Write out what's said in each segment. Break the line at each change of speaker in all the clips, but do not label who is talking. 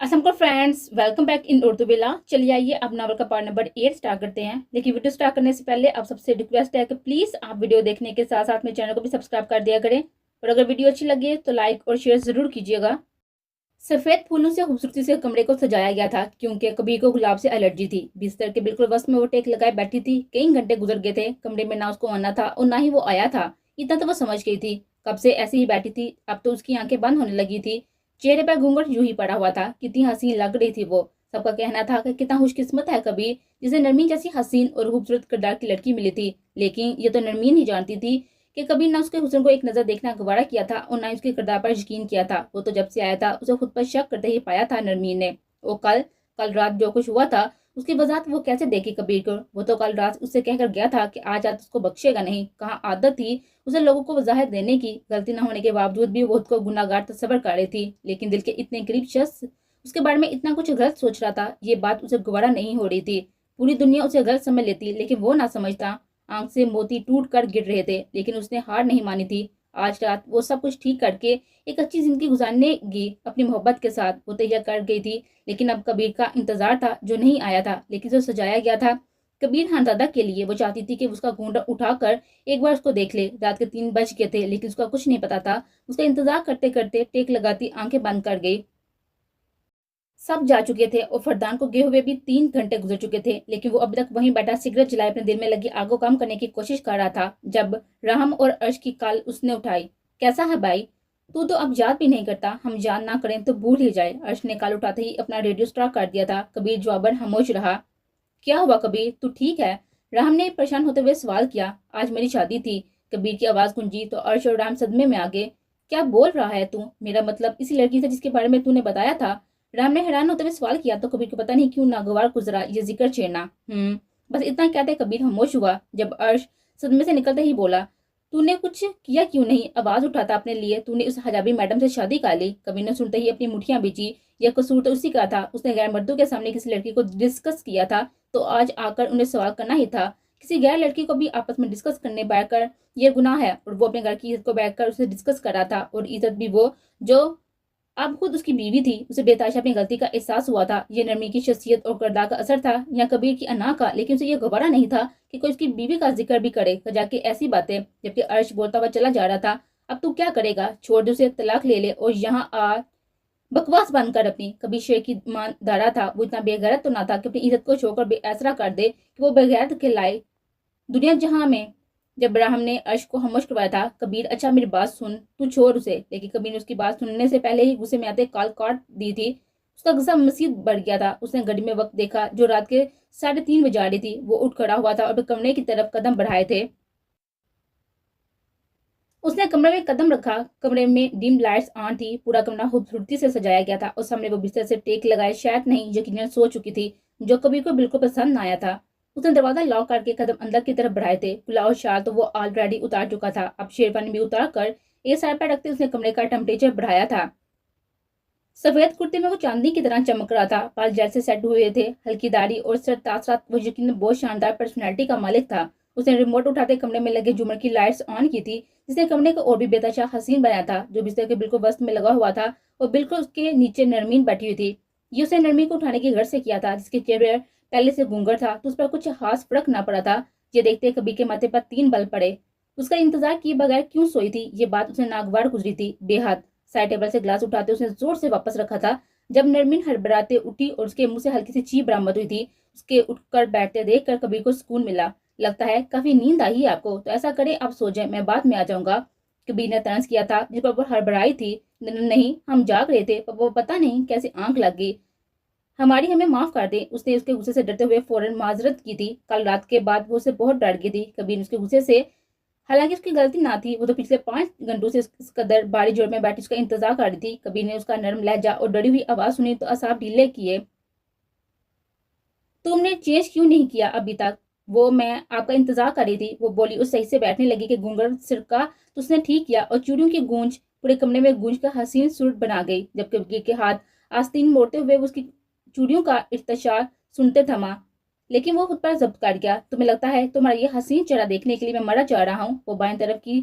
असम को friends welcome back in Urdu बेला। चलिए आइए अब नावल का पार्ट नंबर 8 स्टार्ट करते हैं। लेकिन वीडियो स्टार्ट करने से पहले आप सबसे रिक्वेस्ट है कि प्लीज आप वीडियो देखने के साथ साथ में चैनल को भी सब्सक्राइब कर दिया करें और अगर वीडियो अच्छी लगे तो लाइक और शेयर जरूर कीजिएगा। सफेद फूलों से खूबसूरती से कमरे को सजाया गया था क्योंकि कबीर को गुलाब से एलर्जी थी। बिस्तर के बिल्कुल वस्त में वो टेक लगाए बैठी थी। कई घंटे गुजर गए थे, कमरे में ना उसको आना था और ना ही वो आया था। इतना तो वो समझ गई थी, कब से ऐसी ही बैठी थी। अब तो उसकी आंखें बंद होने लगी थी, चेहरे पर घूंघट यूं ही पड़ा हुआ था। कितनी हसीन लग रही थी वो। सबका कहना था कि कितना खुशकिस्मत है कबीर, जिसे नरमीन जैसी हसीन और खूबसूरत किरदार की लड़की मिली थी। लेकिन ये तो नरमीन ही जानती थी कि कभी ना उसके हुस्न को एक नजर देखना गवारा किया था और ना ही उसके किरदार पर यकीन किया था। वो तो जब से आया था उसे खुद पर शक करते ही पाया था नरमीन ने। वो कल कल रात जो कुछ हुआ था उसकी वजाहत वो कैसे देगी कबीर को। वो तो कल रात उससे कहकर गया था कि आज रात उसको बख्शेगा नहीं। कहाँ आदत थी उसे लोगों को वजाहत देने की। गलती न होने के बावजूद भी वो खुद को गुनाहगार तस्वर कर रही थी। लेकिन दिल के इतने करीब शख्स उसके बारे में इतना कुछ गलत सोच रहा था, ये बात उसे गवारा नहीं हो रही थी। पूरी दुनिया उसे गलत समझ लेती लेकिन वो ना समझता। आंख से मोती टूट कर गिर रहे थे लेकिन उसने हार नहीं मानी थी। आज रात वो सब कुछ ठीक करके एक अच्छी जिंदगी गुजारने की अपनी मोहब्बत के साथ वो तैयार कर गई थी। लेकिन अब कबीर का इंतजार था जो नहीं आया था, लेकिन जो सजाया गया था कबीर खानदादा के लिए। वो चाहती थी कि उसका घूंघट उठाकर एक बार उसको देख ले। रात के 3 बज गए थे लेकिन उसका कुछ नहीं पता था। उसका इंतजार करते करते टेक लगाती आंखें बंद कर गई। सब जा चुके थे और फरदान को गए हुए भी 3 घंटे गुजर चुके थे लेकिन वो अभी तक वहीं बैठा सिगरेट जलाए अपने दिल में लगी आग को कम करने की कोशिश कर रहा था। जब राहम और अर्श की कॉल उसने उठाई। कैसा है भाई, तू तो अब याद भी नहीं करता, हम याद ना करें तो भूल ही जाए। अर्श ने कॉल उठाते ही अपना रेडियो स्टार्ट कर दिया था। कबीर जवाबन खामोश रहा। क्या हुआ कबीर, तू ठीक है? राहम ने परेशान होते हुए सवाल किया। आज मेरी शादी थी। कबीर की आवाज गूंजी तो अर्श और राम सदमे में आ गए। क्या बोल रहा है तू? मेरा मतलब इसी लड़की से जिसके बारे में तूने बताया था। राम ने हैरान होते हुए सवाल किया तो कबीर को पता नहीं क्यों नागवार गुजरा ये जिक्र छेड़ना। बस इतना कहते कबीर खामोश हुआ। जब अर्श सदमे से निकलते ही बोला, तूने कुछ किया क्यों नहीं? आवाज उठाता अपने लिए। तूने उस हजाबी मैडम से शादी कर ली। कबीर ने सुनते ही अपनी मुठियां बीची। यह कसूर तो उसी का था, उसने गैर मर्दों के सामने किसी लड़की को डिस्कस किया था तो आज आकर उन्हें सवाल करना ही था। किसी गैर लड़की को भी आपस में डिस्कस करने बैठकर यह गुनाह है और वो अपने घर की इज्जत को बैठकर उसे डिस्कस कर रहा था। और इज्जत भी वो जो अब खुद उसकी बीवी थी। उसे बेताशा अपनी गलती का एहसास हुआ था। ये नरमी की शख्सियत और किरदार का असर था या कबीर की अना का। लेकिन उसे यह गवारा नहीं था कि कोई उसकी बीवी का जिक्र भी करे जाके ऐसी बातें। जबकि अर्श बोलता हुआ चला जा रहा था, अब तू क्या करेगा? छोड़ दे उसे, तलाक ले ले और यहाँ आ बकवास बंद कर अपनी। कबीर शेर की मान दारा था। वो इतना बेगैरत तो ना था कि अपनी इज्जत को छोड़कर बेअसरा कर दे कि वो बेगैरत के लाए दुनिया जहां में। जब राहम ने अर्श को खामोश करवाया था, कबीर अच्छा मेरी बात सुन, तू छोड़ उसे। लेकिन कबीर ने उसकी बात सुनने से पहले ही गुस्से में आते कॉल काट दी थी। उसका गुस्सा मजीद बढ़ गया था। उसने घड़ी में वक्त देखा जो रात के 3:30 बजा रही थी। वो उठ खड़ा हुआ था और कमरे की तरफ कदम बढ़ाए थे। उसने कमरे में कदम रखा। कमरे में डिम लाइट्स ऑन थी। पूरा कमरा खूबसूरती से सजाया गया था और सामने वो बिस्तर से टेक लगाए शायद नहीं यकीनन सो चुकी थी, जो कबीर को बिल्कुल पसंद ना आया था। उसने दरवाजा लॉक करके कदम अंदर की तरफ बढ़ाए थे। खुला और शाल तो वो ऑलरेडी उतार चुका था, अब शेरवानी भी उतार कर एक साइड पर रखते उसने कमरे का टेम्परेचर बढ़ाया था। सफेद कुर्ते में वो चांदी की तरह चमक रहा था। बाल जैसे सेट हुए थे, हल्की दाढ़ी और सर तासरात वो यकीनन बहुत शानदार पर्सनैलिटी का मालिक था। उसने रिमोट उठाते कमरे में लगे झूमर की लाइट्स ऑन की थी, जिसने कमरे को और भी बेतहाशा हसीन बनाया था। जो बिस्तर के बिल्कुल वस्त में लगा हुआ था और बिल्कुल उसके नीचे नरमीन बैठी हुई थी। ये उसने नरमीन को उठाने की गर्ज से किया था, जिसके चेहरे पहले से घूंघट था तो उस पर कुछ खास फर्क ना पड़ा था। ये देखते कबीर के माथे पर 3 बल पड़े। उसका इंतजार किए बगैर क्यों सोई थी, ये बात उसे नागवार गुजरी थी बेहद। साइड टेबल से ग्लास उठाते उसने जोर से वापस रखा था। जब नरमीन हड़बड़ाते उठी और उसके मुंह से हल्की सी चीख बरामद हुई थी, उसके उठकर बैठते देखकर कबीर को सुकून मिला। लगता है काफी नींद आई है आपको, तो ऐसा करें आप सो जाए, मैं बाद में आ जाऊंगा। कबीर ने तंज किया था, जिस पर वो हड़बड़ाई थी। नहीं, हम जाग रहे थे, पर वो पता नहीं कैसे आंख लग गई। हमारी हमें माफ कर दे। उसने उसके गुस्से से डरते हुए फौरन माजरत की थी। कल रात के बाद वो उसे बहुत डर गई थी। कबीर ने उसके गुस्से से, हालांकि उसकी गलती ना थी, वो तो पिछले 5 घंटों से इस कदर बारी जोर में बैठी उसका इंतजार कर रही थी। कबीर ने उसका नरम लहजा और डरी हुई आवाज सुनी तो असाब ढीले किए। तुमने चेंज क्यों नहीं किया अभी तक? वो मैं आपका इंतजार कर रही थी, वो बोली। उस सही से बैठने लगी कि घूंघट सिरका तो उसने ठीक किया और चूड़ियों की गूंज पूरे कमरे में गूंज का हसीन सुर बना गई। जबकि कबीर के हाथ आस्तीन मोड़ते हुए उसकी चूड़ियों का इर्तशार सुनते थमा, लेकिन वो खुद पर जब्त कर गया। तुम्हें लगता है तुम्हारा ये हसीन चेहरा देखने के लिए मैं मरा जा रहा हूँ? वो बाएं तरफ की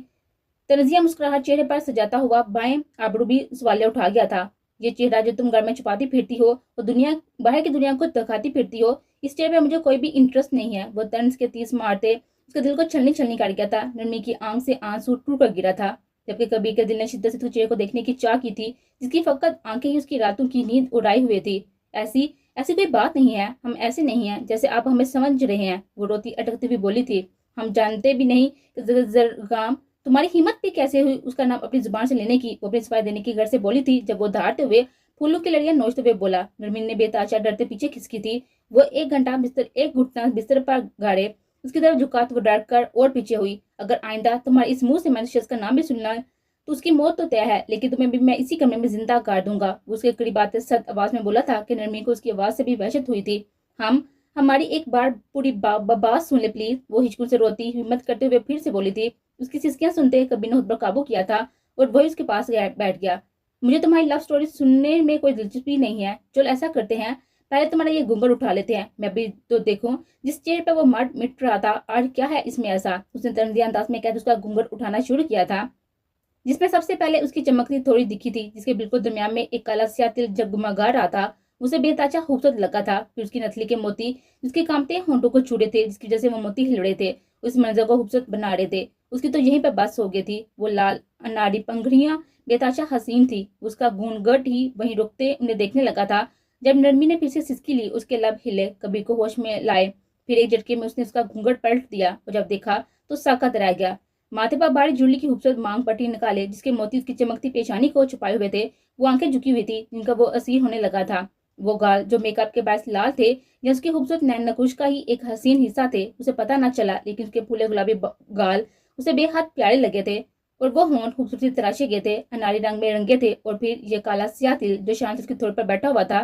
तनजिया मुस्कुराहट चेहरे पर सजाता हुआ बाएं आबरू भी सवालिया उठा गया था। ये चेहरा जो तुम घर में छुपाती फिरती हो और दुनिया बाहर की दुनिया को दिखाती फिरती हो, इस चेहरे पे मुझे कोई भी इंटरेस्ट नहीं है। वो तंज के तीस मारते उसके दिल को छलनी छलनी काट गया था। नरमी की आंख से आंसू टूट कर गिरा था, जबकि कबीर के दिल ने शिद्दत से उस चेहरे को देखने की चाह की थी, जिसकी फकत आंखें ही उसकी रातों की नींद उड़ाई हुई थी। ऐसी ऐसी कोई बात नहीं है, हम ऐसे नहीं हैं जैसे आप हमें समझ रहे हैं, वो रोती अटकती हुई बोली थी। हम जानते भी नहीं कि जरगाम तुम्हारी हिम्मत भी कैसे हुई उसका नाम अपनी जुबान से लेने की। वो अपनी सफाई देने की घर से बोली थी जब वो दहाड़ते हुए फूलों की लड़ियां नोचते हुए बोला। नरमीन ने बेताचा डरते पीछे खिसकी थी। वो एक घुटना बिस्तर पर गाड़े उसकी तरफ झुका तो वो डर कर और पीछे हुई। अगर आइंदा तुम्हारे इस मुंह से मैंने शख्स का नाम भी सुनना तो उसकी मौत तो तय है, लेकिन तुम्हें भी मैं इसी कमरे में जिंदा गाड़ दूंगा। वो उसके करीब आते सख्त आवाज में बोला था कि नरमीन को उसकी आवाज से भी वहशत हुई थी। हम हमारी एक बार पूरी बात सुन ले प्लीज, वो हिचकुल से रोती हिम्मत करते हुए फिर से बोली थी। उसकी सिसकियां सुनते कबीर ने खुद पर काबू किया था और वही उसके पास बैठ गया। मुझे तुम्हारी लव स्टोरी सुनने में कोई दिलचस्पी नहीं है। चलो ऐसा करते हैं, पहले तुम्हारा ये घूंघट उठा लेते हैं, मैं भी तो देखूं जिस चेहरे पर वो मर मिट रहा था आज क्या है इसमें ऐसा। उसने तंजिया अंदाज में कहकर उसका घूंघट उठाना शुरू किया था, जिसमें सबसे पहले उसकी चमकती थोड़ी दिखी थी, जिसके बिल्कुल दरमियान में एक काला स्याह तिल जगमगा रहा था। उसे बेताचा खूबसूरत लगा था। फिर उसकी नथली के मोती जिसके कामते होंठों को छू रहे थे, जिसकी वजह से वो मोती हिल रहे थे, उस मंजर को खूबसूरत बना रहे थे। उसकी तो यहीं पर बस हो गई थी। वो लाल अनाड़ी पंखड़ियां बेताचा हसीन थी। उसका घूंघट ही वहीं रुकते उन्हें देखने लगा था। जब नरमी ने फिर से सिसकी ली, उसके लब हिले, कबीर को होश में लाए। फिर एक झटके में उसने उसका घूंघट पलट दिया और जब देखा तो साकत रह गया। माथे पर बारी जुड़ली की खूबसूरत मांग पट्टी निकाले, जिसके मोती उसकी चमकती पेशानी को छुपाए हुए थे। वो आंखें झुकी हुई थी, जिनका वो असीर होने लगा था। वो गाल जो मेकअप के बायस लाल थे या उसके खूबसूरत नैन नकुश का ही एक हसीन हिस्सा थे, उसे पता न चला, लेकिन उसके फूले गुलाबी गाल उसे बेहद प्यारे लगे थे। और वो होंठ खूबसूरती तराशे गए थे, अनारी रंग में रंगे थे। और फिर ये काला स्याह तिल जो शांत उसके थोड़े पर बैठा हुआ था,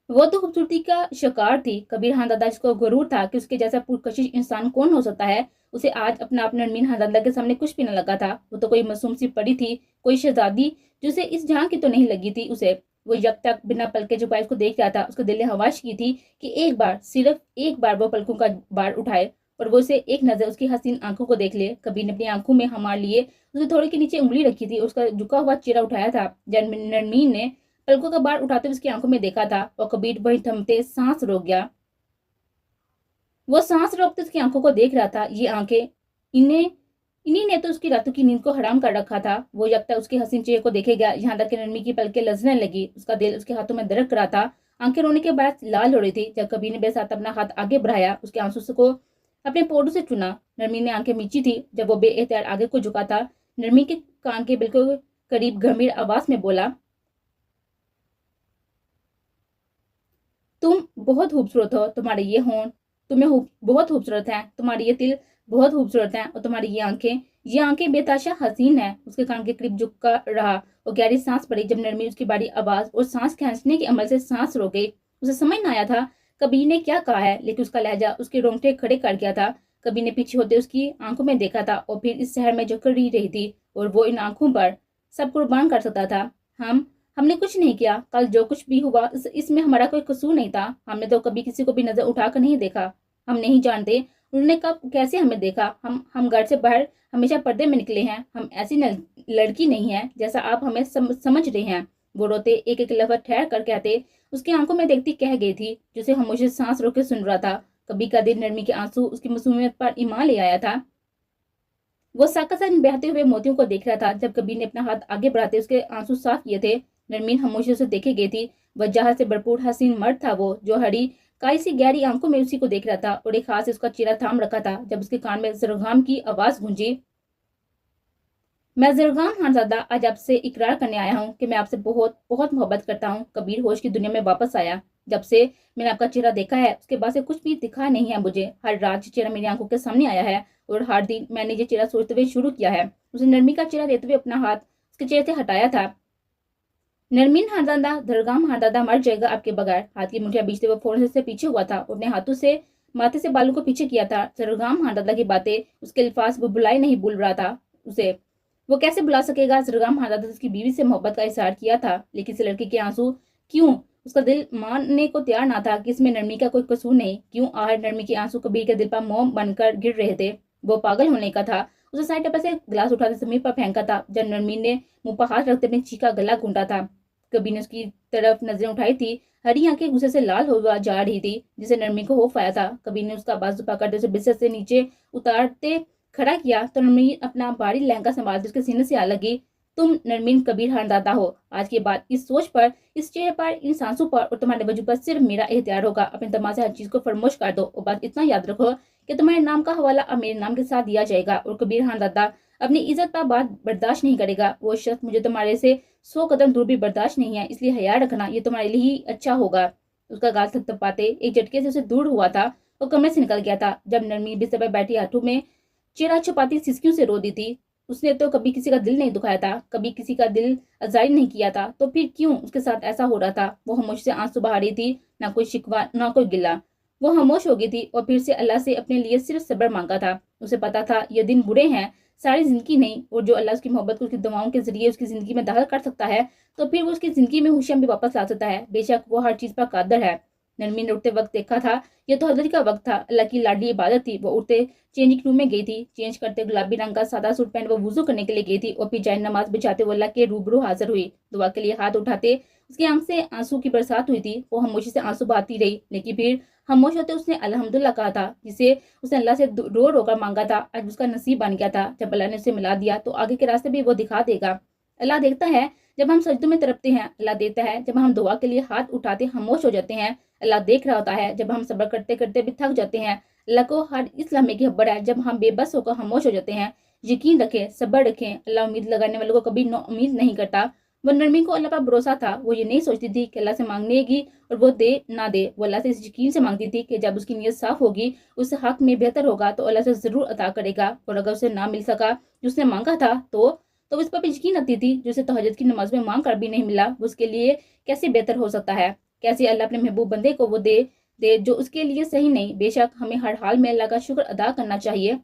वो तो खूबसूरती का शिकार थी। कबीर हांदादा जिसको गुरूर था कि उसके जैसा पुरकशिश इंसान कौन हो सकता है, उसे आज अपना अपना नरमीन हांदादा के सामने कुछ भी न लगा था। वो तो कोई मासूम सी पड़ी थी, कोई शहजादी जिसे इस जहां की तो नहीं लगी थी उसे। वो यक तक बिना पलके झुकाए उसको देख रहा था। उसके दिल ने हवाश की थी कि एक बार, सिर्फ एक बार वो पलकों का बार उठाए और वो उसे एक नजर उसकी हसीन आंखों को देख ले। कबीर ने अपनी आंखों में हमार लिए उसके थोड़े के नीचे उंगली रखी थी, उसका झुका हुआ चेहरा उठाया था। जब नरमीन ने पलकों का बार उठाते हुए उसकी आंखों में देखा था और कबीर वही थमते सांस रोक गया। वो सांस रोकते उसकी आंखों को देख रहा था। ये आंखें, इन्हें इन्हीं ने तो उसकी रातों की नींद को हराम कर रखा था। वो जब तक उसके हसीन चेहरे को देखेगा, यहाँ तक कि नरमी की पलकें लजने लगी। उसका दिल उसके हाथों में दरक रहा था। आंखें रोने के बाद लाल हो रही थी। जब कबीर ने बेसाथ अपना हाथ आगे बढ़ाया, उसके आंसू को अपने पोटों से चुना। नरमी ने आंखें मीची थी। जब वो बेएहतियात आगे को झुका था, नरमी के कान के बिल्कुल करीब गंभीर आवाज में बोला, तुम बहुत खूबसूरत हो। तुम्हारे ये होंठ बहुत खूबसूरत हैं, तुम्हारी ये तिल बहुत खूबसूरत है, और तुम्हारी ये आंखें बेताशा हसीन है। उसके कान के करीब झुक कर रहा और गहरी सांस पड़ी। जब नरमी उसकी बारी आवाज और सांस खींचने के अमल से सांस रोक गई, उसे समझ न आया था कबीर ने क्या कहा है, लेकिन उसका लहजा उसके रोंगटे खड़े कर गया था। कबीर ने पीछे होते उसकी आंखों में देखा था और फिर इस शहर में जो कर रही थी, और वो इन आंखों पर सब कुर्बान कर सकता था। हमने कुछ नहीं किया। कल जो कुछ भी हुआ इसमें हमारा कोई कसूर नहीं था। हमने तो कभी किसी को भी नजर उठाकर नहीं देखा। हम नहीं जानते उन्होंने कब कैसे हमें देखा। हम घर से बाहर हमेशा पर्दे में निकले हैं। हम ऐसी लड़की नहीं है जैसा आप हमें समझ रहे हैं। वो रोते एक एक लफ्ज ठहर कर कहते उसकी आंखों में देखती कह गई थी, जिसे हम मुझे सांस रोके सुन रहा था। कभी का दिन नरमी के आंसू उसकी मासूमियत पर ईमान ले आया था। वो साकसन बहते हुए मोतियों को देख रहा था। जब कबीर ने अपना हाथ आगे बढ़ाते उसके आंसू साफ किए थे, नरमीन खामोशी से देखे गई थी। वजह से भरपूर हसीन मर्द था वो, जो हरी काई सी गहरी आंखों में उसी को देख रहा था और एक हाथ से उसका चेहरा थाम रखा था। जब उसके कान में जरगाम की आवाज गूंजी, मैं जरगाम खानजादा आज आपसे इकरार करने आया हूँ कि मैं आपसे बहुत बहुत मोहब्बत करता हूँ। कबीर होश की दुनिया में वापस आया। जब से मैंने आपका चेहरा देखा है, उसके बाद से कुछ भी दिखा नहीं है मुझे। हर रात चेहरा मेरी आंखों के सामने आया है और हर दिन मैंने ये चेहरा सोचते हुए शुरू किया है। उसने नरमी का चेहरा देते हुए अपना हाथ उसके चेहरे से हटाया था। नरमीन हारदादा, दरगाम हारदादा मर जाएगा आपके बगैर। हाथ की मुठिया बीचते हुए फौरन से पीछे हुआ था, अपने हाथों से माथे से बालों को पीछे किया था। दरगाम हारदादा की बातें, उसके अल्फाज वो बुलाई नहीं भूल रहा था उसे। वो कैसे बुला सकेगा? दरगाम हारदादा उसकी बीवी से मोहब्बत का इजहार किया था, लेकिन इस लड़की के आंसू क्यों? उसका दिल मानने को तैयार ना था कि इसमें नरमी का कोई कसूर नहीं। क्यों आहर नरमी के आंसू कबीर के दिल पर मोम बनकर गिर रहे थे। वो पागल होने का था। उसे साइड पर से गिलास उठाकर जमीन पर फेंका था। जब नरमीन ने मुंह पर हाथ रखते अपनी चीख का गला घूंटा था। कबीर ने उसकी तरफ नजरें उठाई थी। हरी आंखें गुस्से से लाल हुआ जा रही थी, जिसे नरमी को खौफ आया था। कबीर ने उसका बाजू पकड़ते उसे बिस्तर से नीचे उतारते खड़ा किया तो नरमीन अपना भारी लहंगा संभालते उसके सीने से आ लगी। तुम नरमीन कबीर हरदादा हो। आज के बाद इस सोच पर, इस चेहरे पर, इन सांसों पर और तुम्हारे वजूद पर सिर्फ मेरा एहतियार होगा। अपने दिमाग से हर चीज को फरमोश कर दो और बस इतना याद रखो कि तुम्हारे नाम का हवाला अब मेरे नाम के साथ दिया जाएगा और कबीर हरदादा अपनी इज्जत पर बात बर्दाश्त नहीं करेगा। वो शख्स मुझे तुम्हारे से 100 कदम दूर भी बर्दाश्त नहीं है, इसलिए हया रखना, ये तुम्हारे लिए ही अच्छा होगा। उसका गाल थपथपाते एक झटके से उसे दूर हुआ था और कमरे से निकल गया था। जब नरमी बिस्तर पर बैठी हाथों में चेहरा छुपाती सिसकियों से रो दी थी। उसने तो कभी किसी का दिल नहीं दुखाया था, कभी किसी का दिल आजारी नहीं किया था, तो फिर क्यों उसके साथ ऐसा हो रहा था। वो खामोशी से आंसू बहा रही थी, ना कोई शिकवा ना कोई गिला। वो खामोश हो गई थी और फिर से अल्लाह से अपने लिए सिर्फ सब्र मांगा था। उसे पता था ये दिन बुरे हैं, सारी जिंदगी नहीं, और जो अल्लाह उसकी मोहब्बत को उसकी दुआओं के जरिए उसकी जिंदगी में दाखिल कर सकता है तो फिर वो उसकी जिंदगी में खुशियां भी वापस ला सकता है। बेशक वो हर चीज पर कादर है। नरमी ने उठते वक्त देखा था, ये तो हजरत का वक्त था, अल्लाह की लाडली इबादत थी। वो उठते चेंजिंग रूम में गई थी। चेंज करते गुलाबी रंग का सादा सूट पहन वो वुजू करने के लिए गई थी और फिर जाए नमाज बिछाते वो अल्लाह के रूबरू हाजिर हुई। दुआ के लिए हाथ उठाते उसकी आंख से आंसू की बरसात हुई थी। वो खामोशी से आंसू बहाती रही, लेकिन फिर खामोश होते उसने अल्हम्दुलिल्लाह कहा था, जिसे उसने अल्लाह से रो रो कर मांगा था। आज उसका नसीब बन गया था। जब अल्लाह ने उसे मिला दिया तो आगे के रास्ते भी वो दिखा देगा। अल्लाह देखता है जब हम सजदों में तड़पते हैं, अल्लाह देता है जब हम दुआ के लिए हाथ उठाते खामोश हो जाते हैं, अल्लाह देख रहा होता है जब हम सब्र करते करते भी थक जाते हैं। अल्लाह को हर इस लम्हे की खबर है जब हम बेबस होकर खामोश हो जाते हैं। यकीन रखें, सब्र रखें, अल्लाह उम्मीद लगाने वालों को कभी उम्मीद नहीं करता। वो नरमी को अल्लाह पर भरोसा था। वो ये नहीं सोचती थी कि अल्लाह से मांगनेगी और वो दे ना दे। वो अल्लाह से इस यकीन से मांगती थी कि जब उसकी नीयत साफ होगी, उस हक में बेहतर होगा तो अल्लाह से जरूर अता करेगा। और अगर उसे ना मिल सका जो उसने मांगा था तो उस पर भी यकीन रखती थी, जो उसे तहज्जुद की नमाज में मांग कर भी नहीं मिला वो उसके लिए कैसे बेहतर हो सकता है। कैसे अल्लाह अपने महबूब बंदे को वो दे जो उसके लिए सही नहीं। बेशक हमें हर हाल में अल्लाह का शुक्र अदा करना चाहिए।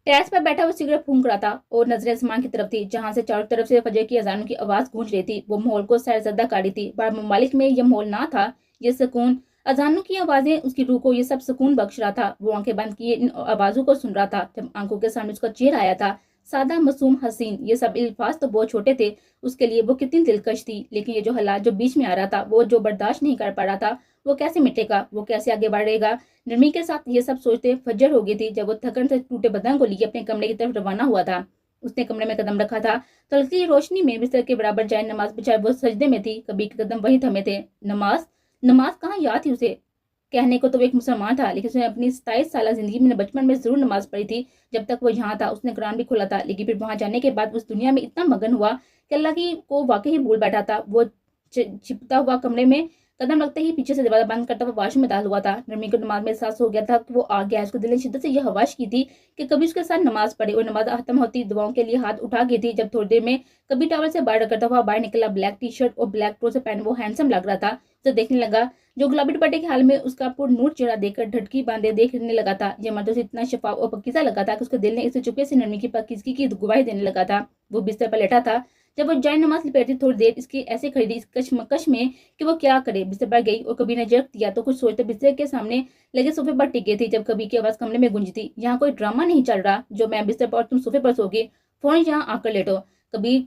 टेरेस पर बैठा वो सिगरेट फूंक रहा था और नजरें आसमान की तरफ थी, जहां से चारों तरफ से फजर की अजानों की आवाज गूंज रही थी। वो माहौल को सैरसदा कर रही थी। बड़ा ममालिक में यह माहौल ना था, ये सुकून। अजानों की आवाजें उसकी रूह को ये सब सुकून बख्श रहा था। वो आंखें बंद किए इन आवाजों को सुन रहा था। जब आंखों के सामने उसका चेहरा आया था, सादा, मासूम, हसीन, ये सब अल्फाज तो बहुत छोटे थे उसके लिए। वो कितनी दिलकश थी, लेकिन ये जो हालात जो बीच में आ रहा था, वो जो बर्दाश्त नहीं कर पा रहा था, वो कैसे मिटेगा, वो कैसे आगे बढ़ेगा। नरमी के साथ ये सब सोचते फजर हो गई थी जब वो थकन से टूटे बदन को लिए अपने कमरे की तरफ रवाना हुआ था। उसने कमरे में कदम रखा था तो हल्की रोशनी में बिस्तर के बराबर जाए नमाज बिछाए वो सजदे में थी। कभी के कदम वही थमे थे। नमाज नमाज कहाँ याद थी उसे। कहने को तो वो एक मुसलमान था, लेकिन उसने अपनी 27 साल जिंदगी में बचपन में जरूर नमाज पढ़ी थी। जब तक वो यहाँ था उसने कुरान भी खोला था, लेकिन फिर वहां जाने के बाद उस दुनिया में इतना मगन हुआ कि अल्लाह की को वाकई भूल बैठा था। वो छिपता हुआ कमरे में कदम रखते ही पीछे से दरवाजा बंद करता हुआ वाशरूम में दाखिल हुआ था। नरमी को नमाज में एहसास हो गया था कि वो आ गया है। उसको दिल ने शिद्दत से यह हवाश की थी कि कभी उसके साथ नमाज पढ़े और नमाज खत्म होती दुआओं के लिए हाथ उठा गई थी। जब थोड़ी देर में कभी टावल से बाहर करता हुआ बाहर निकला, ब्लैक टी शर्ट और ब्लैक ट्राउजर पहन वो हैंडसम लग रहा था। उसे देखने लगा जो गुलाबी दुपट्टे के हाल में उसका पुरनूर चेहरा देखकर ढटकी बांधे देखने लगा था। यह मर्द उसे इतना शफाफ और पकीजा लगा था कि उसके दिल ने इसे चुपके से नरमी की पकीजगी की गवाही देने लगा था। वो बिस्तर पर लेटा था। जब वो जाए नमाज लिपेटी थोड़ी देर इसकी ऐसे खड़ी इस कशमकश में कि वो क्या करे। बिस्तर पर गई और कभी ने जर्क दिया तो कुछ सोचते बिस्तर के सामने लगे सोफे पर टिक गई थी। जब कभी की आवाज कमरे में गूंजी थी, यहाँ कोई ड्रामा नहीं चल रहा जो मैं बिस्तर पर और तुम सोफे पर सोगे, फौरन यहाँ आकर लेटो। कभी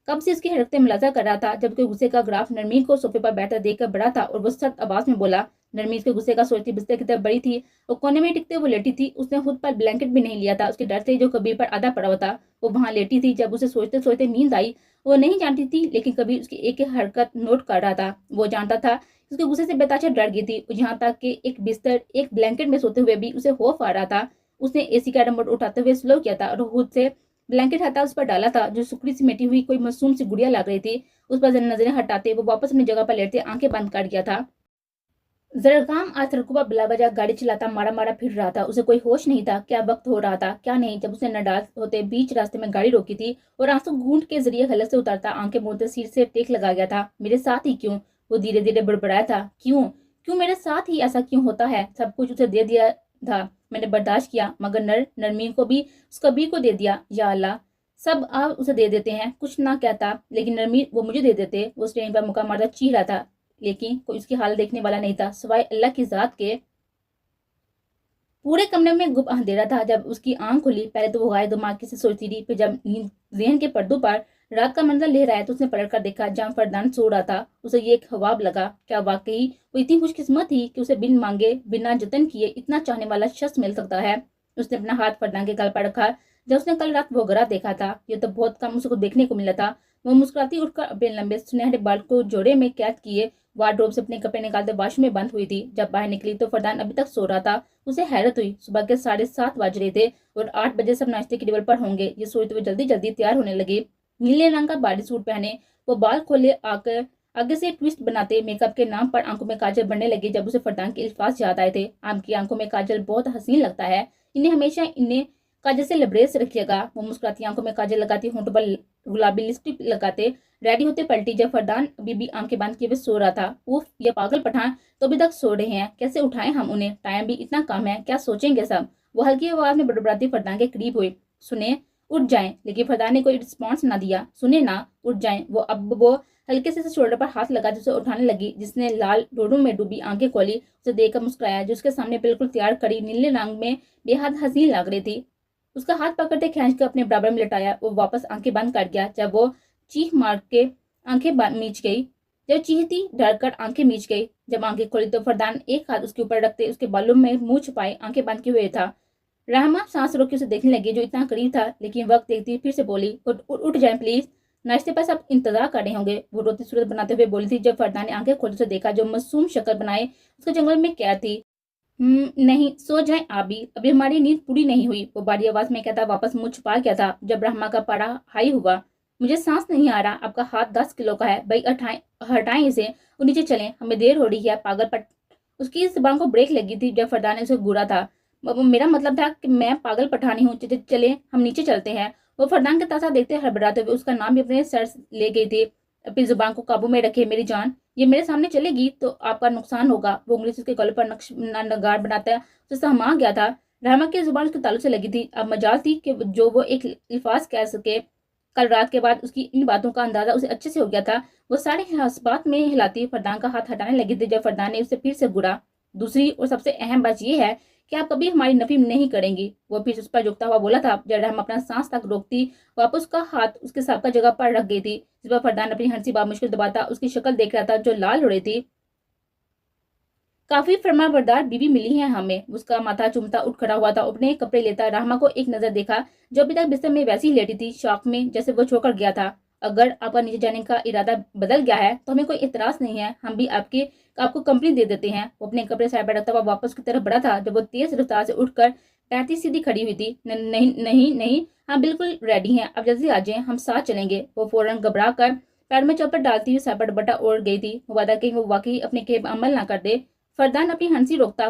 कब से उसकी हरकतें मुलाजा कर रहा था। जब कोई गुस्से का ग्राफ नरमी को सोफे पर बैठा देखकर बड़ा था और वो सख्त आवाज में बोला। नरमी इसके गुस्से का सोचती बिस्तर की तरफ बड़ी थी और कोने में टिकते वो लेटी थी। उसने खुद पर ब्लैंकेट भी नहीं लिया था, उसके डर से जो कबीर पर आधा पड़ा हुआ था। वो वहां लेटी थी। जब उसे सोचते सोचते नींद आई, वो नहीं जानती थी, लेकिन कभी उसकी एक एक हरकत नोट कर रहा था। वो जानता था उसके गुस्से से बेताशा डर गई थी। यहाँ तक कि एक बिस्तर एक ब्लैंकेट में सोते हुए भी उसे खौफ आ रहा था। उसने एसी का रिमोट उठाते हुए स्लो किया था और खुद से ब्लैंकेट हटा उस पर डाला था। जो सुकड़ी सी मिटी हुई कोई मासूम सी गुड़िया लग रही थी, उस पर नजरें हटाते वो वापस अपनी जगह पर लेटते आंखें बंद कर गया था। जरगाम आज सड़कों पर बिला वजह गाड़ी चलाता मारा मारा फिर रहा था। उसे कोई होश नहीं था क्या वक्त हो रहा था क्या नहीं। जब उसने नडाल होते बीच रास्ते में गाड़ी रोकी थी और आंसू घूंट के जरिए हलक से उतारता आंखें मूंदते सिर से टेक लगा गया था। मेरे साथ ही क्यों, वो धीरे धीरे बड़बड़ाया था। क्यों क्यों मेरे साथ ही ऐसा क्यों होता है। सब कुछ उसे दे दिया था, मैंने बर्दाश्त किया, मगर नरमीन को भी उस कबीर को दे दिया। या अल्लाह, सब आप उसे दे देते हैं, कुछ ना कहता, लेकिन नरमीन वो मुझे दे देते। वो स्टेशन पर मुका मारता चीख रहा था, लेकिन कोई उसकी हालत देखने वाला नहीं था सिवाय अल्लाह की जात के। पूरे कमरे में गुप अंधेरा था। जब उसकी आंख खुली, पहले तो वो गाय दिमाग से सोचती रही, फिर जब नींद जहन के पर्दों पर रात का मंजर ले रहा है तो उसने पलट कर देखा जहाँ फरदान सो रहा था। उसे ये ख्वाब लगा, क्या वाकई वो इतनी खुशकिस्मत थी कि उसे बिन मांगे बिना जतन किए इतना चाहने वाला शख्स मिल सकता है। उसने अपना हाथ फरदान के गल पर रखा। जब उसने कल रात वो गरा देखा था, ये तो बहुत कम उसको देखने को मिला था। वो मुस्कुराती उठकर अपने लंबे सुनहरे बाल को जोड़े में कैद किए वार्डरोब से अपने कपड़े निकालते वॉशरूम में बंद हुई थी। जब बाहर निकली तो फरदान अभी तक सो रहा था। उसे हैरत हुई, सुबह के 7:30 बज रहे थे और 8 बजे सब नाश्ते के टेबल पर होंगे। ये सोचते हुए जल्दी जल्दी तैयार होने लगी। नीले रंग का बॉडी सूट पहने वो बाल खोले आकर आगे से ट्विस्ट बनाते मेकअप के नाम पर आंखों में काजल बनने लगी। जब उसे फरदान के अल्फाज याद आए थे, आपकी आंखों में काजल बहुत हसीन लगता है, इन्हें हमेशा इन्हें काजल से लबरेज रखिएगा। वो मुस्कुराती आंखों में काजल लगाती, होंठों पर गुलाबी लिपस्टिक लगाते रेडी होते पलटी। जब फरदान अभी भी आंखें बंद किए हुए सो रहा था। उफ, ये पागल पठान तो अभी तक सो रहे हैं, कैसे उठाएं हम उन्हें, टाइम भी इतना कम है, क्या सोचेंगे सब। वो हल्की आवाज में बड़बड़ाती फरदान के करीब हुई, सुने उठ जाएं। लेकिन फरदान ने कोई रिस्पॉन्स ना दिया। सुने ना, उठ जाएं। वो हल्के से शोल्डर पर हाथ लगा जिसे उठाने लगी। जिसने लाल डोडों में डूबी आंखें खोली, उसे देखकर मुस्कुराया। जो उसके सामने बिल्कुल तैयार खड़ी नीले रंग में बेहद हसीन लग रही थी। उसका हाथ पकड़ते खींच कर अपने बराबर में लटाया। वो वापस आंखें बंद कर गया। जब वो चीख मार के आंखें मीच गई, जब चीखती डर कर आंखें मीच गई। जब आंखें खोली तो फरदान एक हाथ उसके ऊपर रखते उसके बालों में मुंह छुपाए आंखें बंद किए हुए था। रहमा सांस रोक के उसे देखने लगी, जो इतना करीब था, लेकिन वक्त देखती फिर से बोली, उठ जाए प्लीज, नाश्ते पर सब इंतजार कर रहे होंगे। वो रोती सूरत बनाते हुए बोली थी। जब फरदान ने आंखें खोली तो देखा जो मासूम शक्ल बनाए उसके जंगल में क्या थी। नहीं, सो जाए आप भी, अभी हमारी नींद पूरी नहीं हुई, वो बारी आवाज में कहता वापस मुंह छुपा गया था। जब रहमा का पारा हाई हुआ, मुझे सांस नहीं आ रहा, आपका हाथ 10 किलो का है भाई, हटाएं इसे और नीचे चलें, हमें देर हो रही है पागल पट। उसकी जुबान को ब्रेक लगी थी जब फरदान ने उसे घूरा था। मेरा मतलब था कि मैं पागल पठानी हूँ, चले हम नीचे चलते हैं। वो फरदान का तासा देखते हड़बड़ाते हुए उसका नाम भी अपने सर ले गई थी। अपनी जुबान को काबू में रखे मेरी जान, ये मेरे सामने चलेगी तो आपका नुकसान होगा। वो उंगली से उसके गले पर नगाड़ बनाता उसे सहमा गया था। रहमा की जुबान उसके तालू से लगी थी। अब मजाल थी कि जो वो एक अल्फाज कह सके। कल रात के बाद उसकी इन बातों का अंदाजा उसे अच्छे से हो गया था। वो सारे हस्बात में हिलाती फरदान का हाथ हटाने लगी थी जब फरदान ने उसे फिर से घुरा। दूसरी और सबसे अहम बात यह है कि आप कभी हमारी नफी नहीं करेंगी। वो फिर उस पर झुकता हुआ बोला था। जब रहमा अपना सांस तक रोकती, वापस उसका हाथ उसके सबका जगह पर रख गई थी। जिस पर फरदान अपनी हंसी बामुश्किल दबाता उसकी शक्ल देख रहा था जो लाल हो रही थी। काफी फरमाबरदार बीवी मिली है हमें। उसका माथा चुमता उठ खड़ा हुआ था, अपने कपड़े लेता रहमा को एक नजर देखा जो अभी तक बिस्तर में वैसी ही लेटी थी, शौक में जैसे वो छोड़कर गया था। अगर आपका नीचे जाने का इरादा बदल गया है तो हमें कोई इतराज नहीं है, हम भी आपको कंपनी दे देते हैं। वो अपने कपड़े साइड पर रखता हुआ वापस की तरफ बढ़ा था जब वो तेज रफ्तार से उठकर पैरती सीधी खड़ी हुई थी। नहीं नहीं नहीं, हम बिल्कुल रेडी हैं, अब जल्दी आ जाए, हम साथ चलेंगे। वो फौरन घबरा कर पैर में चौपट डालती हुई सर पर दुपट्टा ओढ़ गई थी। वो वादा कहीं वो वाकई अपने खेब अमल ना कर दे। फरदान अपनी हंसी रोकता,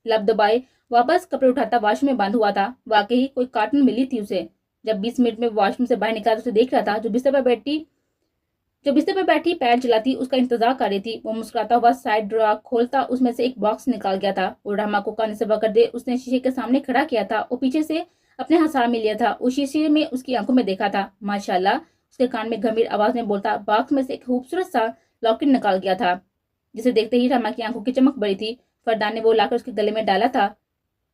लब दबाए वापस कपड़े उठाता वॉशरूम में बंद हुआ था। वाकई कोई कार्टून मिली थी उसे। जब 20 मिनट में वॉशरूम से बाहर निकला तो उसे देख रहा था जो बिस्तर पर बैठी पैर चलाती उसका इंतजार कर रही थी। वो मुस्कुराता हुआ साइड ड्रॉर खोलता उसमें से एक बॉक्स निकाल गया था और रहमा को कान से पकड़ दे उसने शीशे के सामने खड़ा किया था और पीछे से अपने हंसा में लिया था। उस शीशे में उसकी आंखों में देखा था। माशाल्लाह, उसके कान में गंभीर आवाज में बोलता बॉक्स में से एक खूबसूरत सा लॉकेट निकाल गया था, जिसे देखते ही रहमा की आंखों की चमक बढ़ी थी। फरदान ने वो लाकर उसके गले में डाला था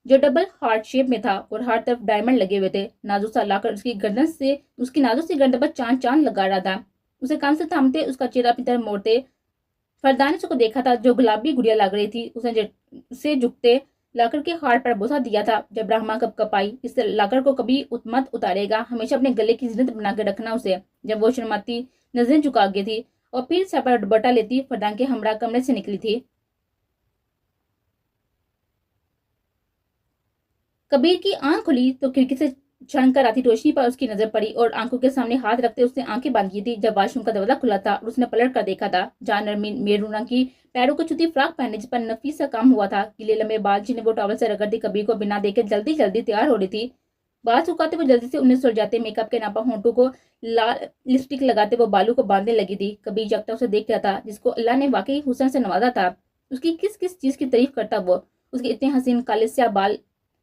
जो डबल हार्ट शेप में था और हर तरफ डायमंड लगे हुए थे। नाजुक सा लाकर उसकी नाजुक सी गर्दन पर चांद चांद लगा रहा था। उसे कान से थामते उसका चेहरा अपनी तरफ मोड़ते फरदान ने उसको देखा था जो गुलाबी गुड़िया लग रही थी। उसे झुकते लाकर के हार्ट पर बोसा दिया था। जब रहमा कब कपाई, इस लाकर को कभी मत उतारेगा, हमेशा अपने गले की जिन्नत बना के रखना उसे। जब वो शर्माती नजरें झुका गई थी और फिर सर पर दुपट्टा लेती फरदान के हमरा कमरे से निकली थी। कबीर की आंख खुली तो खिड़की से छन कर आती रोशनी पर उसकी नजर पड़ी और आंखों के सामने हाथ रखते उसने आंखें बंद की थी। जब वॉशरूम का दरवाजा खुला था और उसने पलट कर देखा था, जहाँ नरमीन मेरून रंग की पैरों को छुती फ्रॉक पहने जिस पर नफीस सा काम हुआ था, गीले लंबे बाल जिन्हें वो टॉवल से रगड़ती कबीर को बिना देखे जल्दी जल्दी तैयार हो रही थी। बाल सुखाते वो जल्दी से उन्हें सुलझाते, मेकअप के नापा होंठों को लाल लिपस्टिक लगाते वो बालों को बांधने लगी थी। कबीर जगता उसे देख रहा था जिसको अल्लाह ने वाकई हुस्न से नवाजा था। उसकी किस किस चीज की तारीफ करता वो। उसके इतने हसीन काले स्या बाल,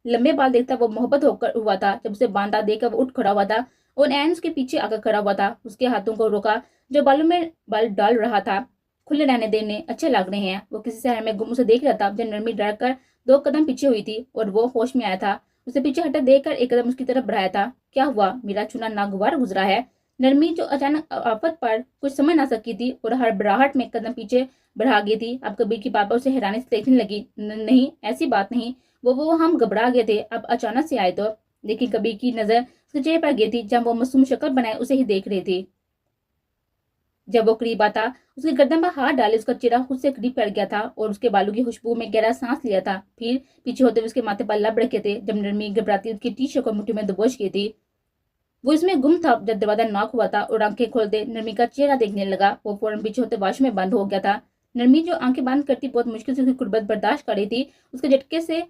लंबे बाल देखता वो मोहब्बत होकर हुआ था। जब उसे बांधा देखकर वो उठ खड़ा हुआ था और एन उसके पीछे आकर खड़ा हुआ था। उसके हाथों को रोका जो बालों में बाल डाल रहा था। खुले रहने देने अच्छे लग रहे हैं। वो किसी शहर में गुम उसे देख रहा था जब नरमी डर कर 2 कदम पीछे हुई थी और वो होश में आया था। उसे पीछे हटा देकर एक कदम उसकी तरफ बढ़ाया था। क्या हुआ, मेरा चुना नागवार गुजरा है? नरमी जो अचानक आफत पर कुछ समझ ना सकी थी और हड़बड़ाहट में कदम पीछे बढ़ा गई थी। अब कबीर की पापा उसे हैरानी से देखने लगी। नहीं, ऐसी बात नहीं, वो हम घबरा गए थे, अब अचानक से आए तो। लेकिन कबीर की नजर उसके चेहरे पर गई थी, जब वो मासूम शक्ल बनाए उसे ही देख रही थी। जब वो करीब आता, उसके गर्दन पर हाथ डाले उसका चेहरा खुद से करीब कर गया था और उसके बालों की खुशबू में गहरा सांस लिया था। फिर पीछे होते हुए उसके माथे पर लब रखे थे। जब नरमी घबराती उसकी टी शर्ट को मुट्ठी में दबोच गई थी। वो इसमें गुम था। जब दरवाजा नॉक हुआ था और आंखें खोलते नरमी का चेहरा देखने लगा, वो फौरन पीछे होते वॉश में बंद हो गया था। नरमी जो आंखें बंद करती बहुत मुश्किल से उसकी कुर्बत बर्दाश्त कर रही थी, उसके झटके से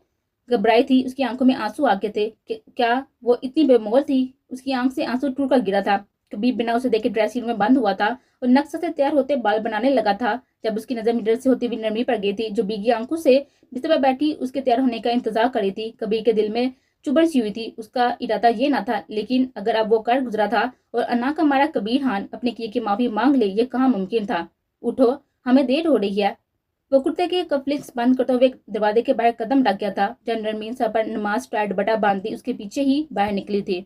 घबराई थी। उसकी आंखों में आंसू आ गए थे। क्या वो इतनी बेमौल थी? उसकी आंख से आंसू टूट कर गिरा था। कबीर बिना उसे देखे ड्रेसिंग रूम में बंद हुआ था और नक्शा से तैयार होते बाल बनाने लगा था। जब उसकी नजर मिरर से होती हुई नरमी पर गई थी, जो भीगी आंखों से बिस्तर पर बैठी उसके तैयार होने का इंतजार कर रही थी। कबीर के दिल में चुभन सी हुई थी। उसका इरादा ये ना था, लेकिन अगर अब वो कर गुजरा था और अन्ना का मारा कबीर खान अपने किए की माफी मांग ले, ये कहाँ मुमकिन था। उठो, हमें देर हो रही है। वो कुर्ते के कपलिंग्स बंद करते हुए दरवाजे के बाहर कदम रख गया था। जब नरमीन सर पर नमाज टाइट बटा बांधी उसके पीछे ही बाहर निकली थी।